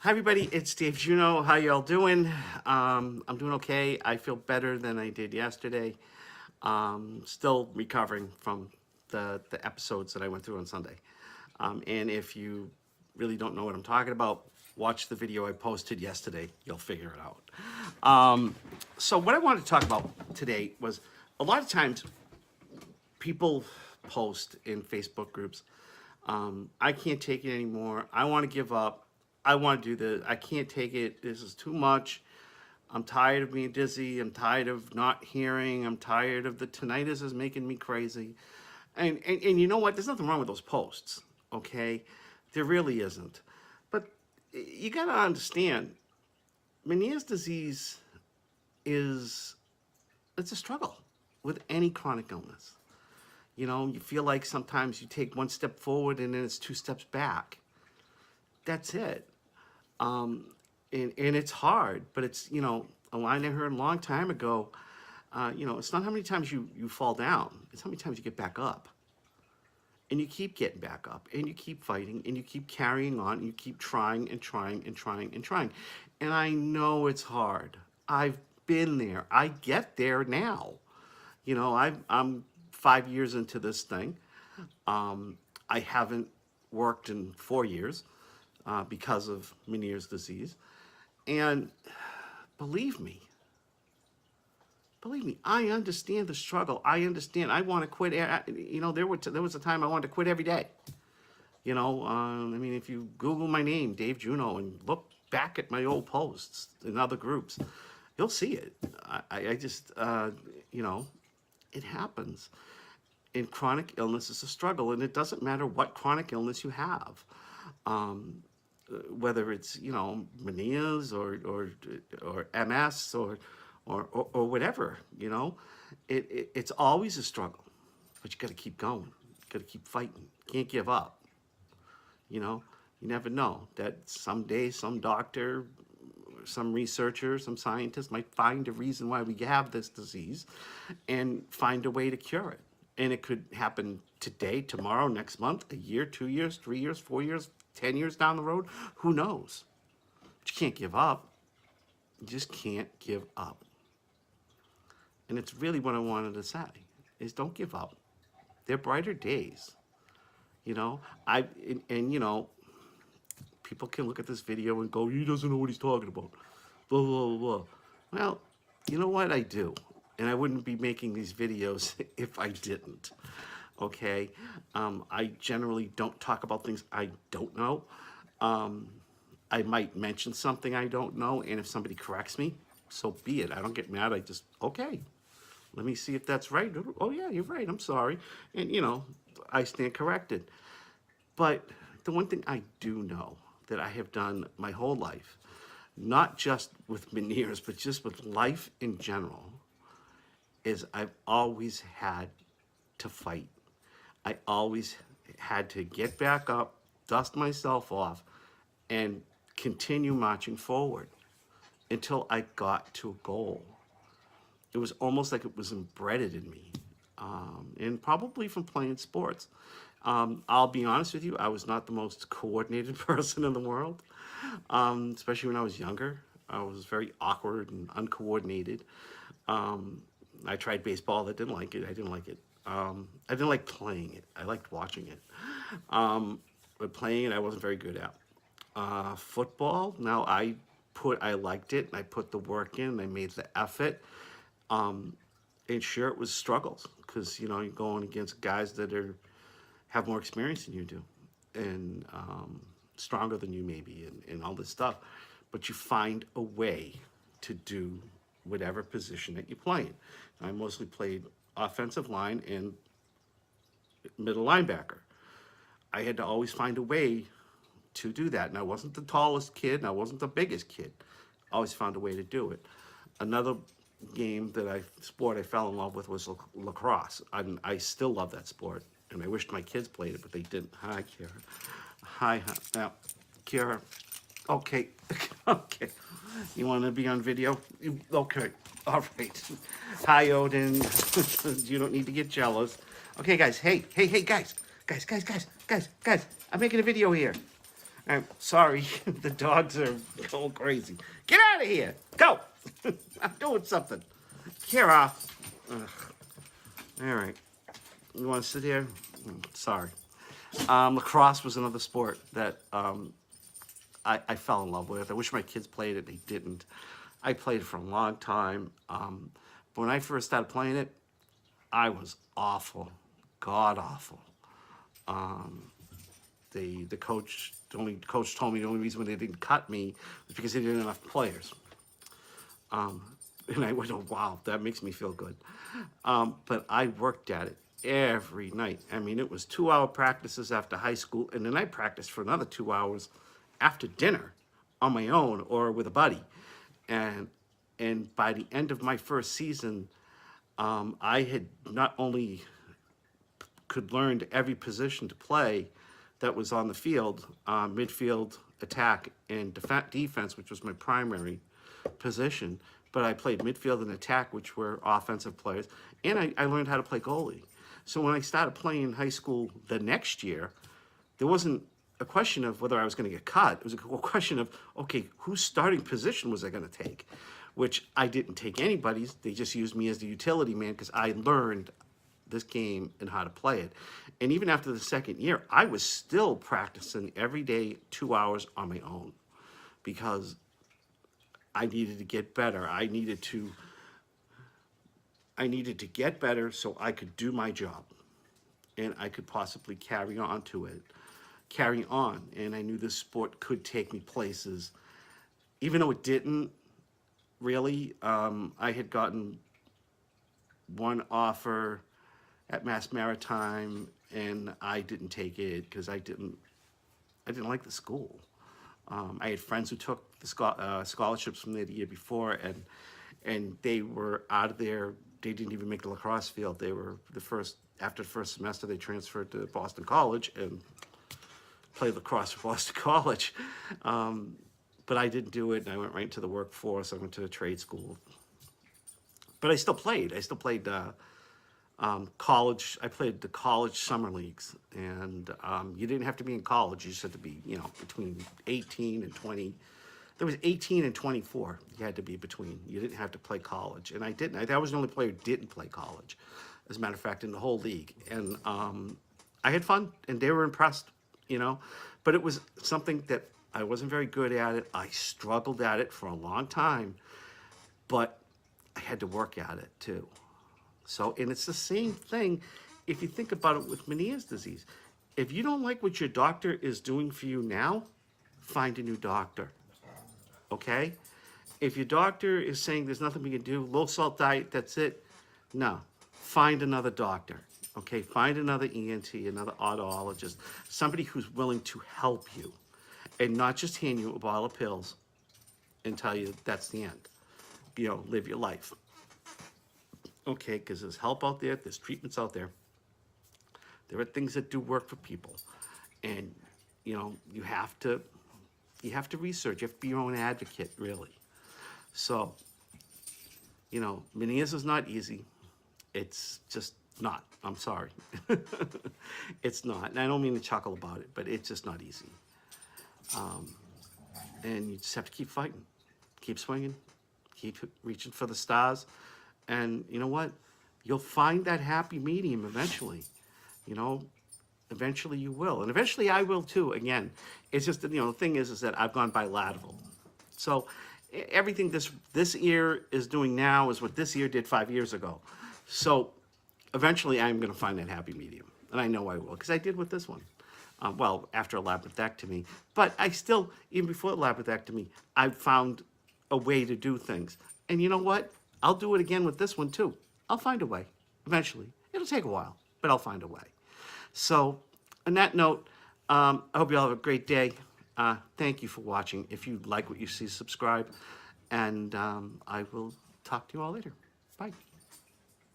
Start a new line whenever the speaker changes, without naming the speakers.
Hi everybody, it's Dave Juno. How y'all doing? I'm doing okay. I feel better than I did yesterday. Still recovering from the episodes that I went through on Sunday. And if you really don't know what I'm talking about, watch the video I posted yesterday. You'll figure it out. So what I wanted to talk about today was a lot of times people post in Facebook groups, I can't take it anymore. I want to give up. I want to do this. I can't take it. This is too much. I'm tired of being dizzy. I'm tired of not hearing. I'm tired of the tinnitus is making me crazy. And you know what? There's nothing wrong with those posts, okay? There really isn't. But you got to understand, Meniere's disease is, it's a struggle with any chronic illness. You know, you feel like sometimes you take one step forward and then it's two steps back. That's it. And it's hard, but it's, you know, a line I heard a long time ago, it's not how many times you fall down, it's how many times you get back up. And you keep getting back up, and you keep fighting, and you keep carrying on, and you keep trying and trying and trying and trying. And I know it's hard. I've been there. I get there now. You know, I'm 5 years into this thing. I haven't worked in 4 years because of Meniere's disease. And believe me, I understand the struggle. I understand. I want to quit. You know, there was a time I wanted to quit every day. You know, I mean, if you Google my name, Dave Juno, and look back at my old posts in other groups, you'll see it. I just, you know, it happens. And chronic illness is a struggle, and it doesn't matter what chronic illness you have. Whether it's, you know, Meniere's or MS or whatever, you know, it's always a struggle, but you got to keep going. You got to keep fighting. Can't give up. You know, you never know that someday some doctor, some researcher, some scientist might find a reason why we have this disease and find a way to cure it. And it could happen today, tomorrow, next month, a year, 2 years, 3 years, 4 years, 10 years down the road. Who knows? But you can't give up. You just can't give up. And it's really what I wanted to say, is don't give up. There are brighter days. You know, you know, people can look at this video and go, he doesn't know what he's talking about. Blah, blah, blah. Well, you know what? I do. And I wouldn't be making these videos if I didn't. Okay? I generally don't talk about things I don't know. I might mention something I don't know, and if somebody corrects me, so be it. I don't get mad. I just, okay, let me see if that's right. Oh, yeah, you're right. I'm sorry. And, you know, I stand corrected. But the one thing I do know that I have done my whole life, not just with Meniere's, but just with life in general, is I've always had to fight. I always had to get back up, dust myself off, and continue marching forward until I got to a goal. It was almost like it was embedded in me, and probably from playing sports. I'll be honest with you, I was not the most coordinated person in the world, especially when I was younger. I was very awkward and uncoordinated. I tried baseball. I didn't like it. I didn't like it. I didn't like playing it. I liked watching it. But playing it, I wasn't very good at. Football, now I liked it, and I put the work in, and I made the effort. And sure, it was struggles, because, you know, you're going against guys that have more experience than you do, and stronger than you maybe, and all this stuff. But you find a way to do whatever position that you play in. I mostly played offensive line and middle linebacker. I had to always find a way to do that. And I wasn't the tallest kid, and I wasn't the biggest kid. I always found a way to do it. Another sport I fell in love with was lacrosse. I still love that sport, and I wished my kids played it, but they didn't. Hi, Kara. Hi, now, Kara. Okay, okay. You want to be on video? Okay, all right. Hi, Odin. You don't need to get jealous. Okay, guys. Hey, guys. Guys. I'm making a video here. I'm sorry, the dogs are going crazy. Get out of here. Go. I'm doing something. Kira. Ugh. All right. You want to sit here? Sorry. Lacrosse was another sport that I fell in love with. I wish my kids played it. They didn't. I played it for a long time. But when I first started playing it, I was awful, god awful. The coach told me the only reason why they didn't cut me was because they didn't have enough players. And I went, oh wow, that makes me feel good. But I worked at it every night. I mean, it was 2-hour practices after high school, and then I practiced for another 2 hours after dinner on my own or with a buddy. And by the end of my first season, I had not only could learn every position to play that was on the field, midfield, attack, and defense, which was my primary position. But I played midfield and attack, which were offensive players, and I learned how to play goalie. So when I started playing in high school the next year, there wasn't a question of whether I was going to get cut. It was a question of, okay, whose starting position was I going to take? Which I didn't take anybody's. They just used me as the utility man because I learned this game and how to play it. And even after the second year, I was still practicing every day 2 hours on my own because I needed to get better. I needed to get better so I could do my job and I could possibly carry on. And I knew this sport could take me places. Even though it didn't really, I had gotten one offer at Mass Maritime and I didn't take it because I didn't like the school. I had friends who took the scholarships from there the year before, and they were out of there. They didn't even make the lacrosse field. They were after the first semester, they transferred to Boston College and played lacrosse for Boston College. But I didn't do it, and I went right into the workforce. I went to a trade school. But I still played. College. I played the college summer leagues, and you didn't have to be in college. You just had to be, between 18 and 20. There was 18 and 24 you had to be between. You didn't have to play college, and I didn't. I was the only player who didn't play college, as a matter of fact, in the whole league. And I had fun, and they were impressed, But it was something that I wasn't very good at it. I struggled at it for a long time, but I had to work at it too. So, and it's the same thing if you think about it with Meniere's disease. If you don't like what your doctor is doing for you now, find a new doctor, okay? If your doctor is saying there's nothing we can do, low salt diet, that's it, no, find another doctor, okay? Find another ENT, another otologist, somebody who's willing to help you and not just hand you a bottle of pills and tell you that's the end. Live your life. Okay, because there's help out there, there's treatments out there. There are things that do work for people. And, you have to research. You have to be your own advocate, really. So, Meniere's is not easy. It's just not. I'm sorry. It's not. And I don't mean to chuckle about it, but it's just not easy. And you just have to keep fighting, keep swinging, keep reaching for the stars. And you know what? You'll find that happy medium eventually. Eventually you will. And eventually I will too. Again, it's just, the thing is that I've gone bilateral. So everything this ear is doing now is what this ear did 5 years ago. So eventually I'm going to find that happy medium. And I know I will, because I did with this one. After a labyrinthectomy. But I still, even before the labyrinthectomy, I found a way to do things. And you know what? I'll do it again with this one too. I'll find a way, eventually. It'll take a while, but I'll find a way. So, on that note, I hope you all have a great day. Thank you for watching. If you like what you see, subscribe. And I will talk to you all later. Bye.